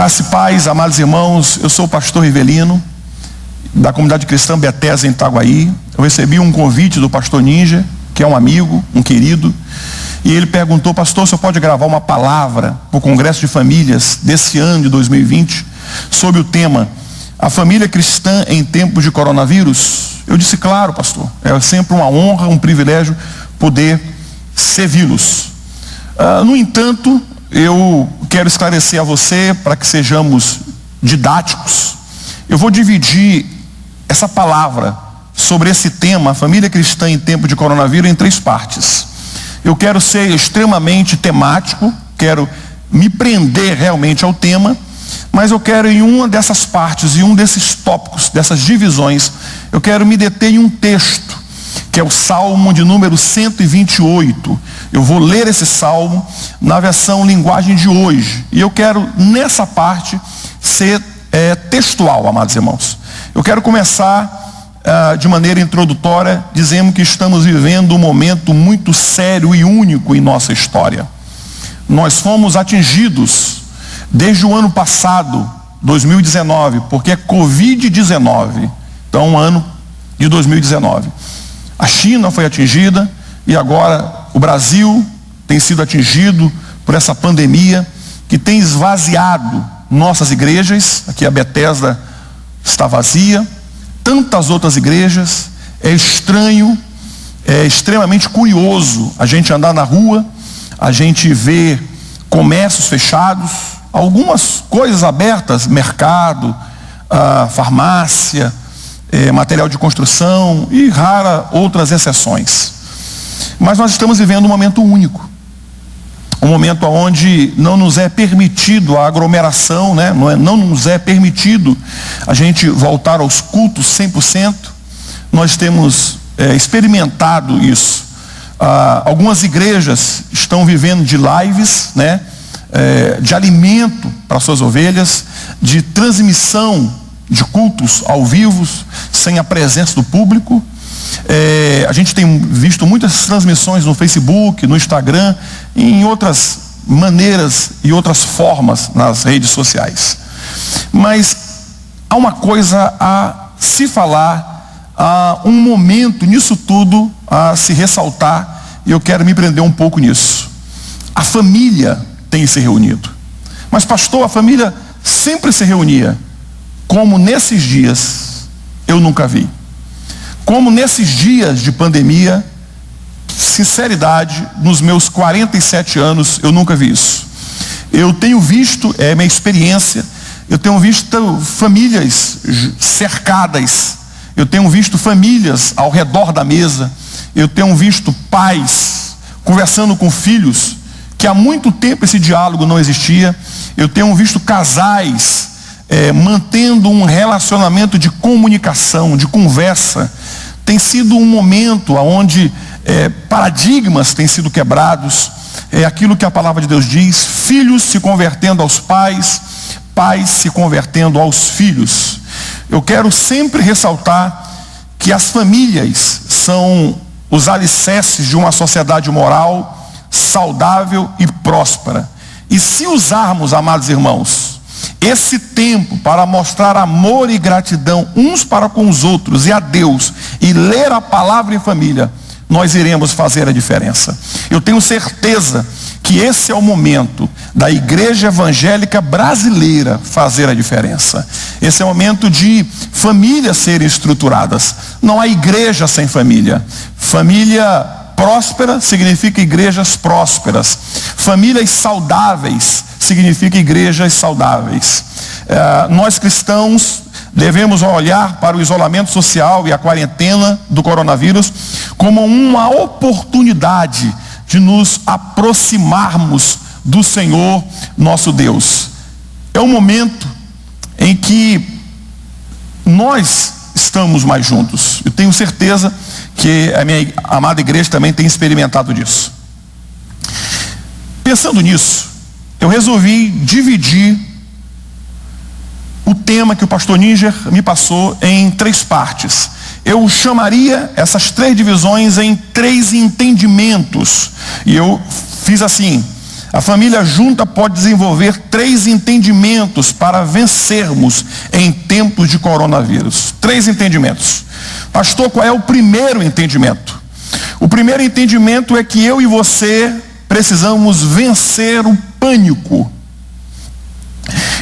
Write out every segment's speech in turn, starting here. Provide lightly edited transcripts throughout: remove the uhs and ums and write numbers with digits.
Graça e paz, amados irmãos, eu sou o pastor Rivelino, da comunidade cristã Bethesda em Itaguaí. Eu recebi um convite do pastor Ninja, que é um amigo, um querido, e ele perguntou: pastor, o senhor pode gravar uma palavra para o Congresso de Famílias desse ano de 2020, sobre o tema A Família Cristã em Tempos de Coronavírus? Eu disse: claro, pastor, é sempre uma honra, um privilégio poder servi-los. No entanto, eu quero esclarecer a você, para que sejamos didáticos. Eu vou dividir essa palavra sobre esse tema, a família cristã em tempo de coronavírus, em 3 partes. Eu quero ser extremamente temático, quero me prender realmente ao tema, mas eu quero, em uma dessas partes, em um desses tópicos, dessas divisões, eu quero me deter em um texto, que é o Salmo de número 128. Eu vou ler esse Salmo na versão linguagem de hoje. E eu quero, nessa parte, ser textual, amados irmãos. Eu quero começar de maneira introdutória, dizendo que estamos vivendo um momento muito sério e único em nossa história. Nós fomos atingidos, desde o ano passado, 2019, porque é Covid-19. Então, ano de 2019. A China foi atingida e agora o Brasil tem sido atingido por essa pandemia que tem esvaziado nossas igrejas. Aqui a Bethesda está vazia, tantas outras igrejas. É estranho, é extremamente curioso a gente andar na rua, a gente vê comércios fechados, algumas coisas abertas, mercado, farmácia, material de construção e rara outras exceções. Mas nós estamos vivendo um momento único, um momento onde não nos é permitido a aglomeração, né? Não nos é permitido a gente voltar aos cultos 100%. Nós temos experimentado isso. Algumas igrejas estão vivendo de lives, né? De alimento para suas ovelhas, de transmissão de cultos ao vivo, sem a presença do público. A gente tem visto muitas transmissões no Facebook, no Instagram, e em outras maneiras e outras formas nas redes sociais. Mas há uma coisa a se falar, há um momento nisso tudo a se ressaltar, e eu quero me prender um pouco nisso. A família tem se reunido. Mas, pastor, a família sempre se reunia. Como nesses dias eu nunca vi. Como nesses dias de pandemia, sinceridade, nos meus 47 anos, eu nunca vi isso. Eu tenho visto, é minha experiência, eu tenho visto famílias cercadas, eu tenho visto famílias ao redor da mesa, eu tenho visto pais conversando com filhos, que há muito tempo esse diálogo não existia. Eu tenho visto casais mantendo um relacionamento de comunicação, de conversa. Tem sido um momento onde paradigmas têm sido quebrados. É aquilo que a palavra de Deus diz: filhos se convertendo aos pais, pais se convertendo aos filhos. Eu quero sempre ressaltar que as famílias são os alicerces de uma sociedade moral, saudável e próspera. E se usarmos, amados irmãos, esse tempo para mostrar amor e gratidão uns para com os outros e a Deus, e ler a palavra em família, nós iremos fazer a diferença. Eu tenho certeza que esse é o momento da igreja evangélica brasileira fazer a diferença. Esse é o momento de famílias serem estruturadas. Não há igreja sem família. Família próspera significa igrejas prósperas. Famílias saudáveis significa igrejas saudáveis. Nós cristãos devemos olhar para o isolamento social e a quarentena do coronavírus como uma oportunidade de nos aproximarmos do Senhor nosso Deus. É um momento em que nós estamos mais juntos. Eu tenho certeza que a minha amada igreja também tem experimentado disso. Pensando nisso, eu resolvi dividir o tema que o pastor Ninja me passou em 3 partes. Eu chamaria essas 3 divisões em 3 entendimentos. E eu fiz assim: A família junta pode desenvolver 3 entendimentos para vencermos em tempos de coronavírus. 3 entendimentos. Pastor, qual é o primeiro entendimento? O primeiro entendimento é que eu e você precisamos vencer o pânico.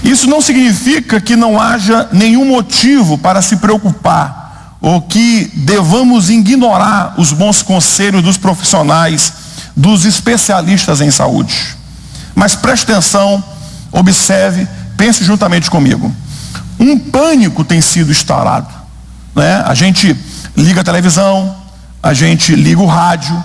Isso não significa que não haja nenhum motivo para se preocupar, ou que devamos ignorar os bons conselhos dos profissionais, dos especialistas em saúde. Mas preste atenção, observe, pense juntamente comigo. Um pânico tem sido instaurado, né? A gente liga a televisão, a gente liga o rádio.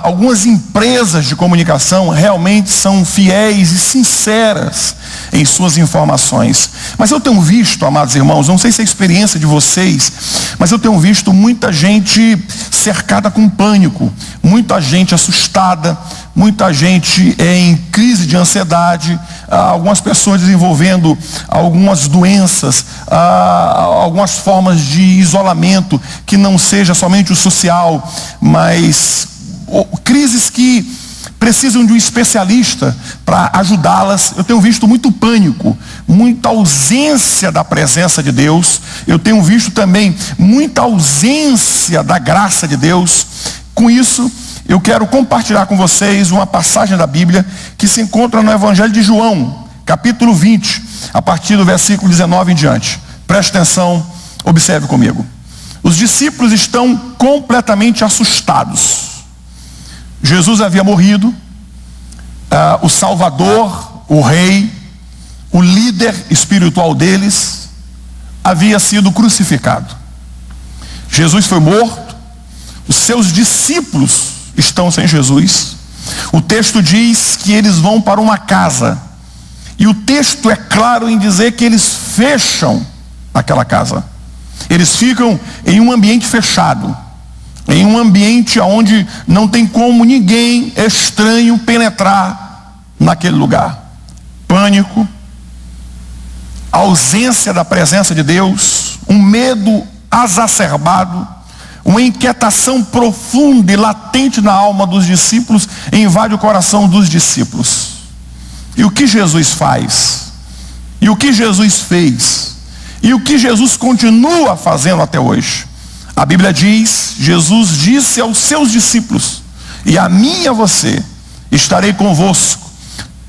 Algumas empresas de comunicação realmente são fiéis e sinceras em suas informações. Mas eu tenho visto, amados irmãos, não sei se é a experiência de vocês, mas eu tenho visto muita gente cercada com pânico, muita gente assustada, muita gente em crise de ansiedade, algumas pessoas desenvolvendo algumas doenças, algumas formas de isolamento que não seja somente o social, mas crises que precisam de um especialista para ajudá-las. Eu tenho visto muito pânico, muita ausência da presença de Deus. Eu tenho visto também muita ausência da graça de Deus. Com isso, eu quero compartilhar com vocês uma passagem da Bíblia que se encontra no Evangelho de João, capítulo 20, a partir do versículo 19 em diante. Preste atenção, observe comigo. Os discípulos estão completamente assustados. Jesus havia morrido, o Salvador, o Rei, o líder espiritual deles, havia sido crucificado. Jesus foi morto, os seus discípulos estão sem Jesus. O texto diz que eles vão para uma casa, e o texto é claro em dizer que eles fecham aquela casa. Eles ficam em um ambiente fechado, em um ambiente onde não tem como ninguém estranho penetrar naquele lugar. Pânico, ausência da presença de Deus, um medo exacerbado, uma inquietação profunda e latente na alma dos discípulos invade o coração dos discípulos. E o que Jesus faz? E o que Jesus fez? E o que Jesus continua fazendo até hoje? A Bíblia diz, Jesus disse aos seus discípulos, e a mim e a você, estarei convosco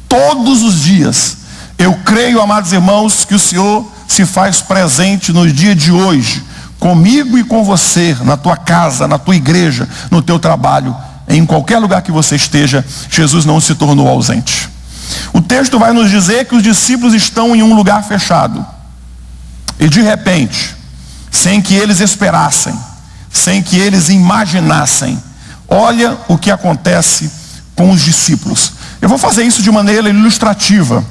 todos os dias. Eu creio, amados irmãos, que o Senhor se faz presente no dia de hoje, comigo e com você, na tua casa, na tua igreja, no teu trabalho, em qualquer lugar que você esteja. Jesus não se tornou ausente. O texto vai nos dizer que os discípulos estão em um lugar fechado, e de repente, sem que eles esperassem, sem que eles imaginassem, olha o que acontece com os discípulos. Eu vou fazer isso de maneira ilustrativa,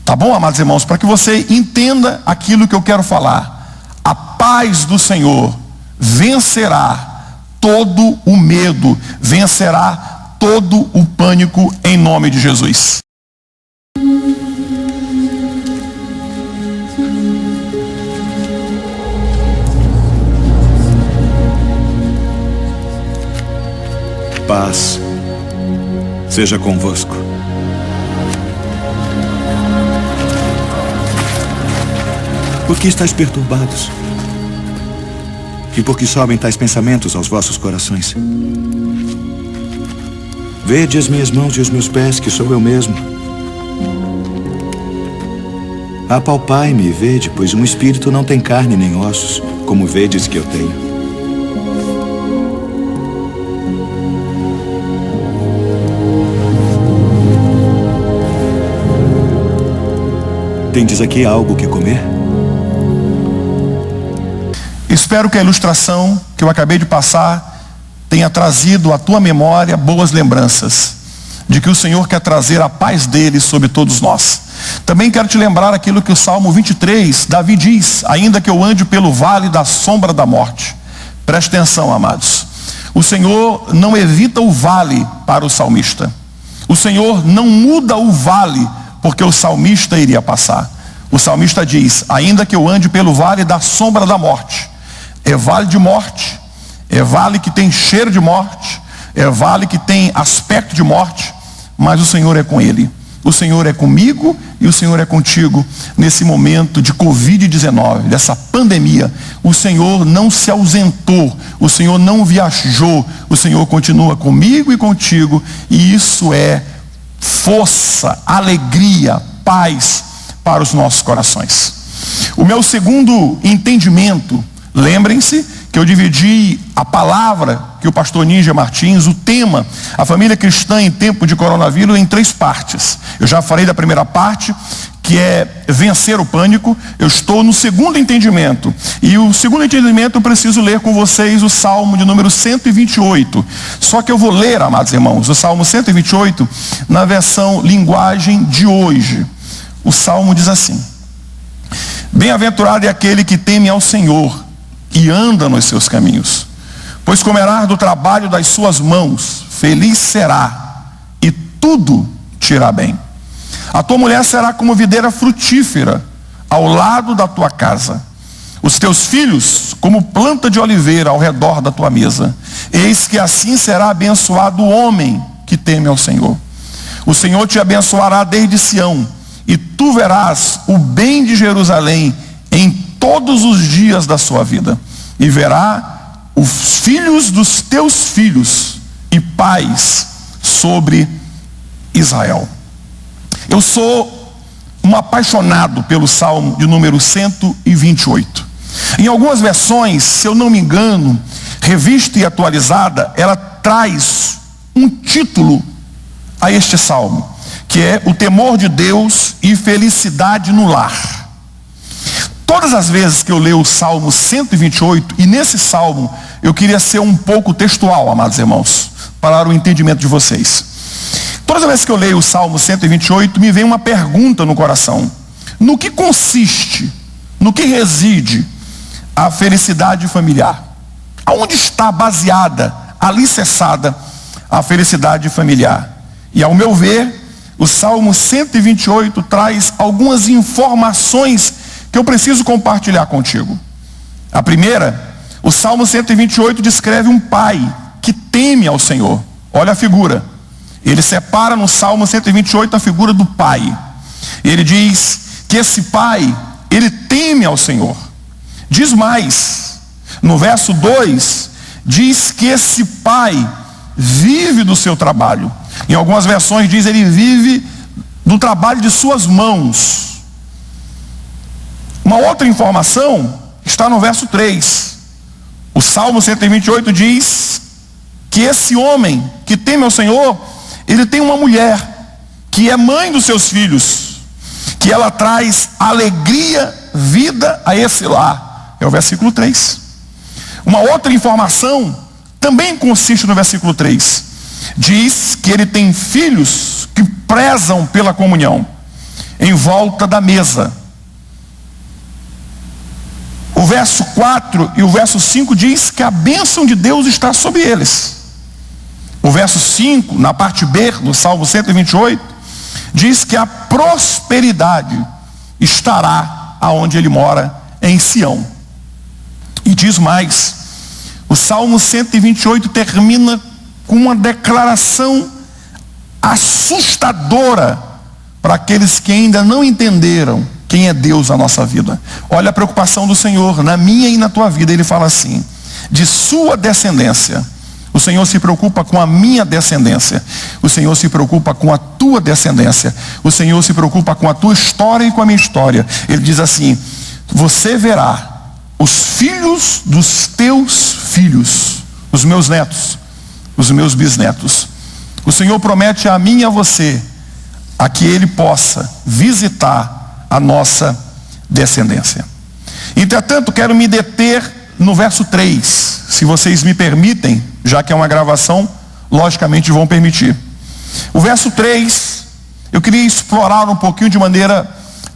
tá bom, amados irmãos, para que você entenda aquilo que eu quero falar. A paz do Senhor vencerá todo o medo, vencerá todo o pânico em nome de Jesus. Paz seja convosco. Por que estáis perturbados? E por que sobem tais pensamentos aos vossos corações? Vede as minhas mãos e os meus pés, que sou eu mesmo. Apalpai-me e vede, pois um espírito não tem carne nem ossos, como vedes que eu tenho. Tendes aqui algo que comer? Espero que a ilustração que eu acabei de passar tenha trazido à tua memória boas lembranças de que o Senhor quer trazer a paz dele sobre todos nós. Também quero te lembrar aquilo que o Salmo 23, Davi diz: ainda que eu ande pelo vale da sombra da morte. Preste atenção, amados. O Senhor não evita o vale para o salmista. O Senhor não muda o vale porque o salmista iria passar. O salmista diz: ainda que eu ande pelo vale da sombra da morte. É vale de morte, é vale que tem cheiro de morte, é vale que tem aspecto de morte, mas o Senhor é com ele. O Senhor é comigo e o Senhor é contigo nesse momento de Covid-19, dessa pandemia. O Senhor não se ausentou, o Senhor não viajou, o Senhor continua comigo e contigo, e isso é força, alegria, paz para os nossos corações. O meu segundo entendimento, lembrem-se que eu dividi a palavra que o pastor Ninja Martins, o tema, a família cristã em tempo de coronavírus, em 3 partes. Eu já falei da primeira parte, que é vencer o pânico. Eu estou no segundo entendimento. E o segundo entendimento eu preciso ler com vocês o Salmo de número 128. Só que eu vou ler, amados irmãos, o Salmo 128 na versão linguagem de hoje. O Salmo diz assim: bem-aventurado é aquele que teme ao Senhor e anda nos seus caminhos, pois comerá do trabalho das suas mãos, feliz será, e tudo te irá bem. A tua mulher será como videira frutífera ao lado da tua casa, os teus filhos como planta de oliveira ao redor da tua mesa. Eis que assim será abençoado o homem que teme ao Senhor. O Senhor te abençoará desde Sião, e tu verás o bem de Jerusalém em todos os dias da sua vida, e verá os filhos dos teus filhos e paz sobre Israel. Eu sou um apaixonado pelo Salmo de número 128. Em algumas versões, se eu não me engano, revista e atualizada, ela traz um título a este Salmo, que é o temor de Deus e felicidade no lar. Todas as vezes que eu leio o Salmo 128, e nesse Salmo eu queria ser um pouco textual, amados irmãos, para o entendimento de vocês. Todas as vezes que eu leio o Salmo 128, me vem uma pergunta no coração: no que consiste, no que reside a felicidade familiar? Aonde está baseada, alicerçada a felicidade familiar? E ao meu ver, o Salmo 128 traz algumas informações que eu preciso compartilhar contigo. A primeira, o Salmo 128 descreve um pai que teme ao Senhor. Olha a figura. Ele separa no Salmo 128 a figura do pai. Ele diz que esse pai, ele teme ao Senhor. Diz mais, no verso 2, diz que esse pai vive do seu trabalho. Em algumas versões diz ele vive do trabalho de suas mãos. Uma outra informação está no verso 3. O Salmo 128 diz que esse homem que teme ao Senhor, ele tem uma mulher que é mãe dos seus filhos, que ela traz alegria, vida a esse lar. É o versículo 3. Uma outra informação também consiste no versículo 3. Diz que ele tem filhos que prezam pela comunhão em volta da mesa. O verso 4 e o verso 5 diz que a bênção de Deus está sobre eles. O verso 5, na parte B do Salmo 128, diz que a prosperidade estará aonde ele mora, em Sião. E diz mais, o Salmo 128 termina com uma declaração assustadora para aqueles que ainda não entenderam quem é Deus na nossa vida. Olha a preocupação do Senhor na minha e na tua vida. Ele fala assim: de sua descendência. O Senhor se preocupa com a minha descendência. O Senhor se preocupa com a tua descendência. O Senhor se preocupa com a tua história e com a minha história. Ele diz assim: você verá os filhos dos teus filhos, os meus netos, os meus bisnetos. O Senhor promete a mim e a você a que Ele possa visitar a nossa descendência. Entretanto, quero me deter no verso 3, se vocês me permitem, já que é uma gravação, logicamente vão permitir. O verso 3, eu queria explorar um pouquinho de maneira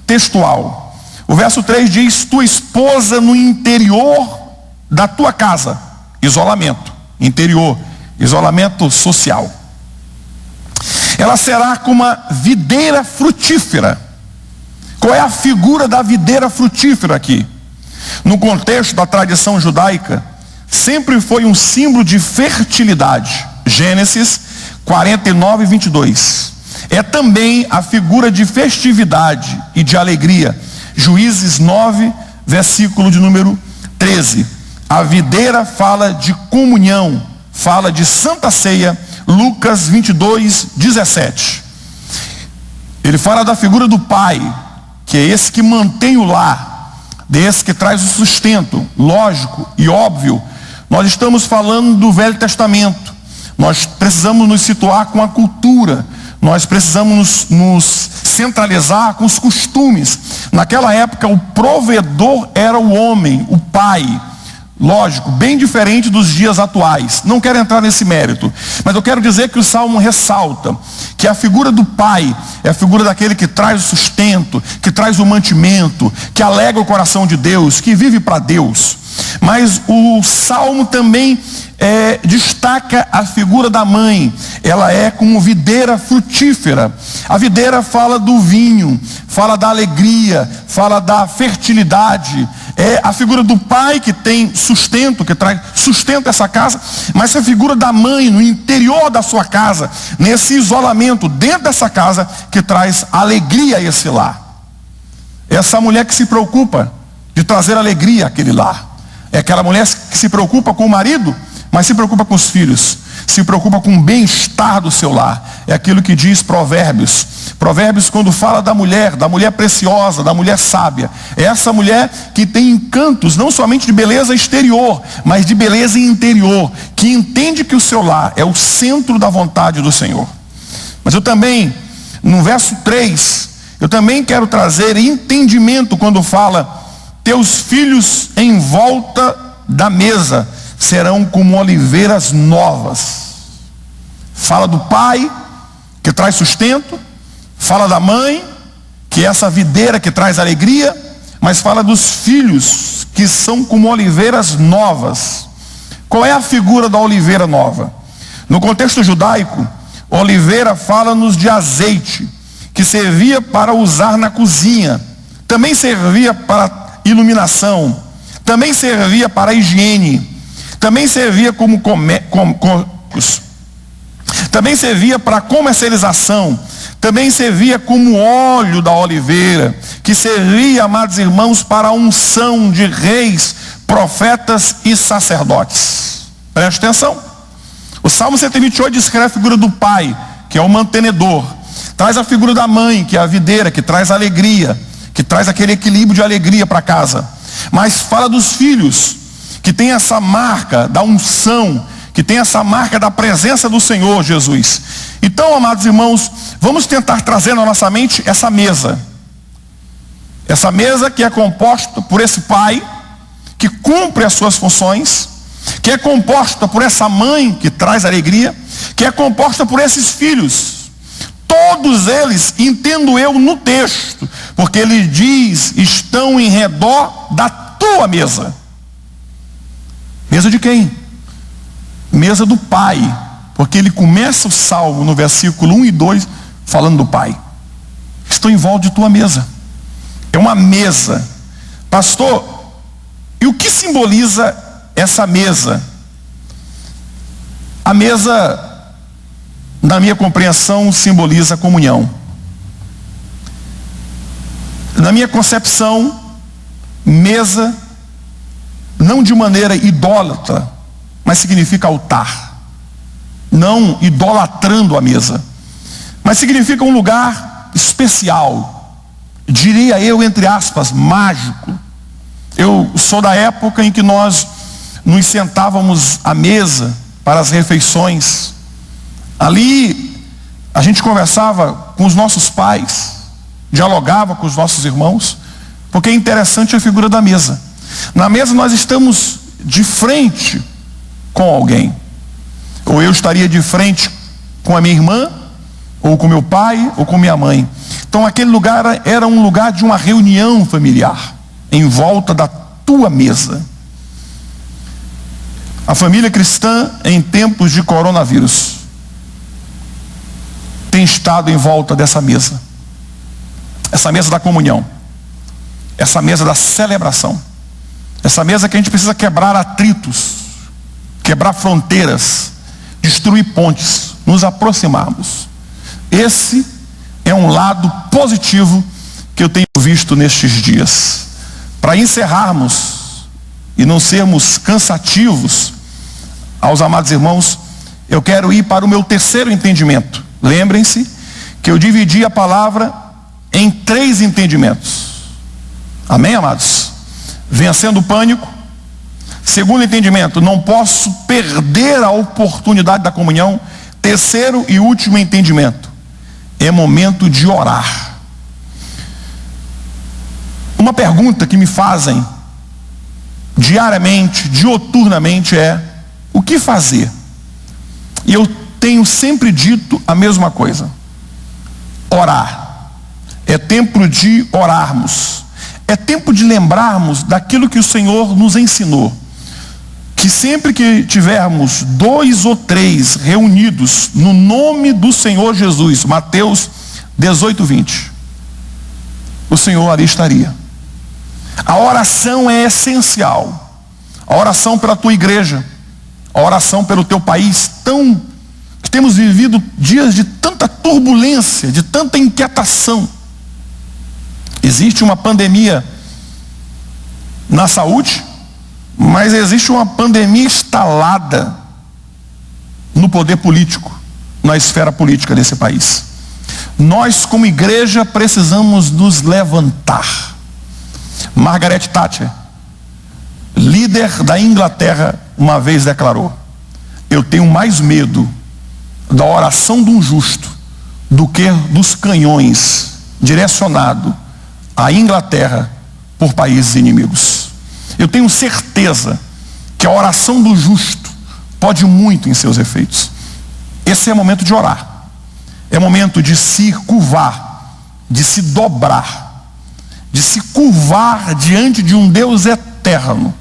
textual. O verso 3 diz: tua esposa no interior da tua casa. Isolamento, interior, isolamento social. Ela será como uma videira frutífera. Qual é a figura da videira frutífera aqui? No contexto da tradição judaica, sempre foi um símbolo de fertilidade. Gênesis 49, 22. é também a figura de festividade e de alegria. Juízes 9, versículo de número 13. A videira fala de comunhão, fala de Santa Ceia. Lucas 22, 17. Ele fala da figura do pai, que é esse que mantém o lar, desse que traz o sustento. Lógico e óbvio, nós estamos falando do Velho Testamento. Nós precisamos nos situar com a cultura. Nós precisamos nos centralizar com os costumes. Naquela época, o provedor era o homem, o pai. Lógico, bem diferente dos dias atuais. Não quero entrar nesse mérito, mas eu quero dizer que o Salmo ressalta que a figura do pai é a figura daquele que traz o sustento, que traz o mantimento, que alegra o coração de Deus, que vive para Deus. Mas o Salmo também destaca a figura da mãe. Ela é como videira frutífera. A videira fala do vinho, fala da alegria, fala da fertilidade. É a figura do pai que tem sustento, que traz sustento a essa casa, mas a figura da mãe no interior da sua casa, nesse isolamento dentro dessa casa, que traz alegria a esse lar. Essa mulher que se preocupa de trazer alegria àquele lar. É aquela mulher que se preocupa com o marido, mas se preocupa com os filhos, se preocupa com o bem-estar do seu lar. É aquilo que diz Provérbios. Provérbios, quando fala da mulher preciosa, da mulher sábia. É essa mulher que tem encantos, não somente de beleza exterior, mas de beleza interior, que entende que o seu lar é o centro da vontade do Senhor. Mas eu também, no verso 3, eu também quero trazer entendimento quando fala: teus filhos em volta da mesa serão como oliveiras novas. Fala do pai, que traz sustento. Fala da mãe, que é essa videira que traz alegria. Mas fala dos filhos, que são como oliveiras novas. Qual é a figura da oliveira nova? No contexto judaico, oliveira fala-nos de azeite, que servia para usar na cozinha. Também servia para iluminação. Também servia para higiene. Também servia também servia para comercialização. Também servia como óleo da oliveira, que servia, amados irmãos, para a unção de reis, profetas e sacerdotes. Preste atenção. O Salmo 128 descreve a figura do pai, que é o mantenedor. Traz a figura da mãe, que é a videira, que traz alegria, que traz aquele equilíbrio de alegria para casa. Mas fala dos filhos, que tem essa marca da unção, que tem essa marca da presença do Senhor Jesus. Então, amados irmãos, vamos tentar trazer na nossa mente essa mesa. Essa mesa que é composta por esse pai, que cumpre as suas funções, que é composta por essa mãe, que traz alegria, que é composta por esses filhos. Todos eles, entendo eu no texto, porque ele diz, estão em redor da tua mesa. Mesa de quem? Mesa do pai, porque ele começa o salmo no versículo 1 e 2 falando do pai. Estou em volta de tua mesa. É uma mesa. Pastor, e o que simboliza essa mesa? A mesa, na minha compreensão, simboliza a comunhão. Na minha concepção, mesa, não de maneira idólatra, mas significa altar. Não idolatrando a mesa, mas significa um lugar especial, diria eu, entre aspas, mágico. Eu sou da época em que nós nos sentávamos à mesa para as refeições. Ali a gente conversava com os nossos pais, dialogava com os nossos irmãos, porque é interessante a figura da mesa. Na mesa nós estamos de frente com alguém. Ou eu estaria de frente com a minha irmã, ou com meu pai, ou com minha mãe. Então aquele lugar era um lugar de uma reunião familiar, em volta da tua mesa. A família cristã, em tempos de coronavírus, tem estado em volta dessa mesa. Essa mesa da comunhão. Essa mesa da celebração. Essa mesa que a gente precisa quebrar atritos, quebrar fronteiras, destruir pontes, nos aproximarmos. Esse é um lado positivo que eu tenho visto nestes dias. Para encerrarmos e não sermos cansativos aos amados irmãos, eu quero ir para o meu terceiro entendimento. Lembrem-se que eu dividi a palavra em 3 entendimentos. Amém, amados? Vencendo o pânico. Segundo entendimento, não posso perder a oportunidade da comunhão. Terceiro e último entendimento, é momento de orar. Uma pergunta que me fazem diariamente, dioturnamente é: o que fazer? E eu tenho sempre dito a mesma coisa: orar. É tempo de orarmos. É tempo de lembrarmos daquilo que o Senhor nos ensinou. Que sempre que tivermos 2 ou 3 reunidos no nome do Senhor Jesus, Mateus 18:20, o Senhor ali estaria. A oração é essencial. A oração pela tua igreja, a oração pelo teu país, que temos vivido dias de tanta turbulência, de tanta inquietação. Existe uma pandemia na saúde, mas existe uma pandemia instalada no poder político, na esfera política desse país. Nós, como igreja, precisamos nos levantar. Margaret Thatcher, líder da Inglaterra, uma vez declarou: eu tenho mais medo da oração de um justo do que dos canhões direcionados à Inglaterra por países inimigos. Eu tenho certeza que a oração do justo pode muito em seus efeitos. Esse é o momento de orar. É momento de se curvar, de se dobrar, de se curvar diante de um Deus eterno,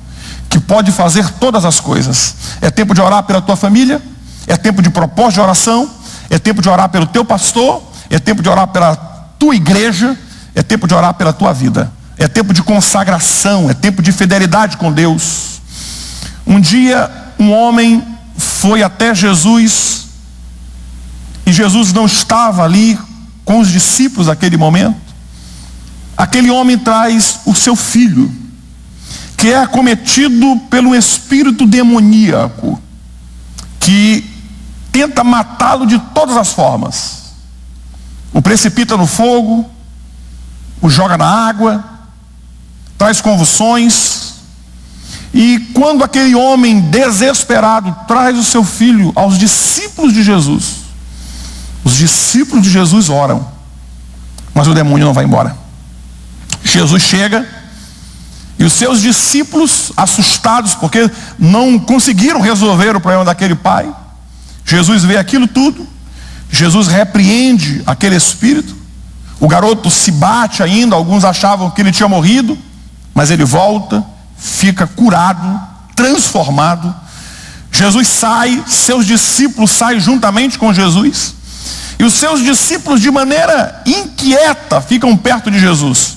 que pode fazer todas as coisas. É tempo de orar pela tua família, é tempo de propósito de oração, é tempo de orar pelo teu pastor, é tempo de orar pela tua igreja, é tempo de orar pela tua vida. É tempo de consagração, é tempo de fidelidade com Deus. Um dia, um homem foi até Jesus, e Jesus não estava ali com os discípulos naquele momento. Aquele homem traz o seu filho, que é acometido pelo espírito demoníaco, que tenta matá-lo de todas as formas. O precipita no fogo, o joga na água, traz convulsões. E quando aquele homem desesperado traz o seu filho aos discípulos de Jesus, os discípulos de Jesus oram, mas o demônio não vai embora. Jesus chega e os seus discípulos, assustados porque não conseguiram resolver o problema daquele pai, Jesus vê aquilo tudo, Jesus repreende aquele espírito. O garoto se bate ainda, alguns achavam que ele tinha morrido, mas ele volta, fica curado, transformado. Jesus sai, seus discípulos saem juntamente com Jesus, e os seus discípulos, de maneira inquieta, ficam perto de Jesus.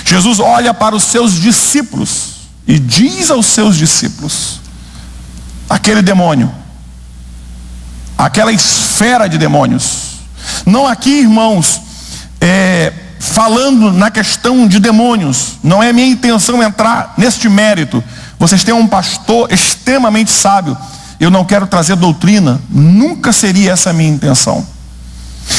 Jesus olha para os seus discípulos e diz aos seus discípulos: aquele demônio, aquela esfera de demônios, não aqui, irmãos, falando na questão de demônios, não é minha intenção entrar neste mérito. Vocês têm um pastor extremamente sábio, eu não quero trazer doutrina, nunca seria essa a minha intenção.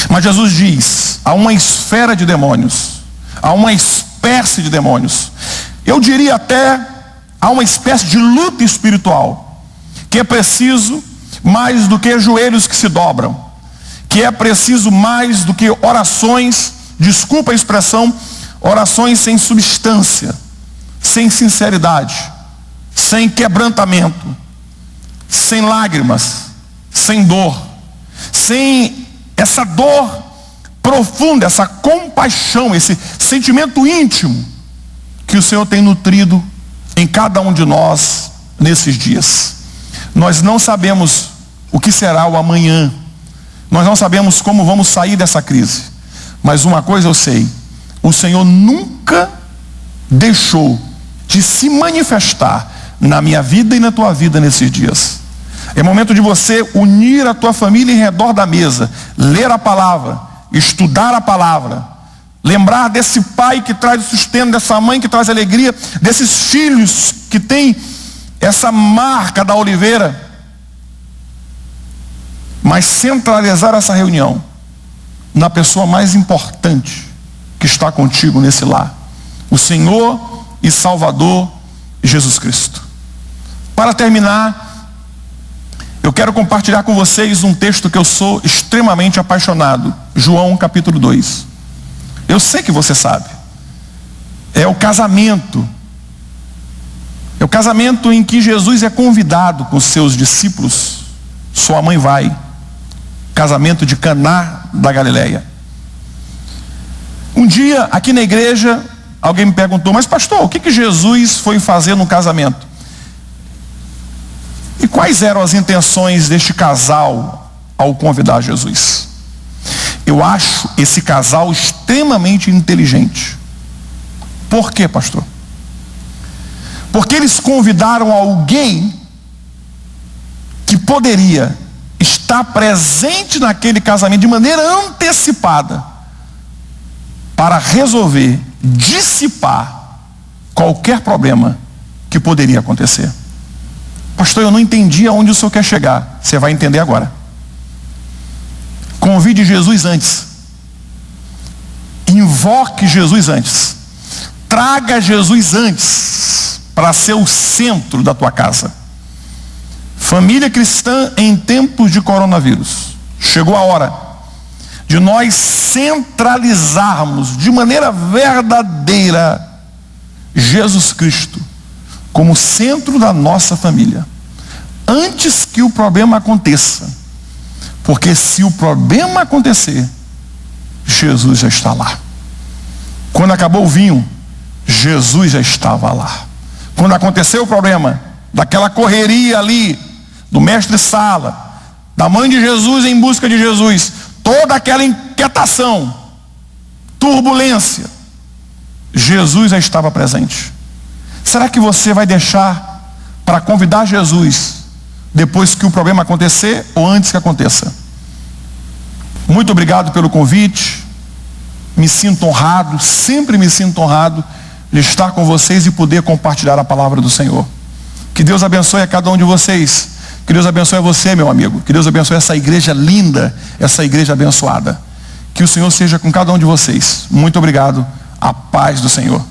Mas Jesus diz: há uma esfera de demônios, há uma espécie de demônios, eu diria até há uma espécie de luta espiritual, que é preciso mais do que joelhos que se dobram, que é preciso mais do que orações, desculpa a expressão, orações sem substância, sem sinceridade, sem quebrantamento, sem lágrimas, sem dor, sem essa dor profunda, essa compaixão, esse sentimento íntimo que o Senhor tem nutrido em cada um de nós nesses dias. Nós não sabemos o que será o amanhã, nós não sabemos como vamos sair dessa crise, mas uma coisa eu sei: o Senhor nunca deixou de se manifestar na minha vida e na tua vida nesses dias. É momento de você unir a tua família em redor da mesa, ler a palavra, estudar a palavra, lembrar desse pai que traz o sustento, dessa mãe que traz alegria, desses filhos que têm essa marca da oliveira, mas centralizar essa reunião na pessoa mais importante que está contigo nesse lar, o Senhor e Salvador Jesus Cristo. Para terminar, eu quero compartilhar com vocês um texto que eu sou extremamente apaixonado, João capítulo 2. Eu sei que você sabe. É o casamento. É o casamento em que Jesus é convidado com seus discípulos. Sua mãe vai. Casamento de Caná da Galileia. Um dia, aqui na igreja, alguém me perguntou: mas pastor, o que Jesus foi fazer no casamento? E quais eram as intenções deste casal ao convidar Jesus? Eu acho esse casal extremamente inteligente. Por quê, pastor? Porque eles convidaram alguém que poderia estar presente naquele casamento de maneira antecipada para resolver, dissipar qualquer problema que poderia acontecer. Pastor, eu não entendi aonde o senhor quer chegar. Você vai entender agora. Convide Jesus antes. Invoque Jesus antes. Traga Jesus antes para ser o centro da tua casa. Família cristã em tempos de coronavírus. Chegou a hora de nós centralizarmos de maneira verdadeira Jesus Cristo como centro da nossa família, antes que o problema aconteça. Porque se o problema acontecer, Jesus já está lá. Quando acabou o vinho, Jesus já estava lá. Quando aconteceu o problema, daquela correria ali, do mestre-sala, da mãe de Jesus em busca de Jesus, toda aquela inquietação, turbulência, Jesus já estava presente. Será que você vai deixar para convidar Jesus depois que o problema acontecer ou antes que aconteça? Muito obrigado pelo convite. Me sinto honrado, sempre me sinto honrado de estar com vocês e poder compartilhar a palavra do Senhor. Que Deus abençoe a cada um de vocês. Que Deus abençoe a você, meu amigo. Que Deus abençoe essa igreja linda, essa igreja abençoada. Que o Senhor seja com cada um de vocês. Muito obrigado. A paz do Senhor.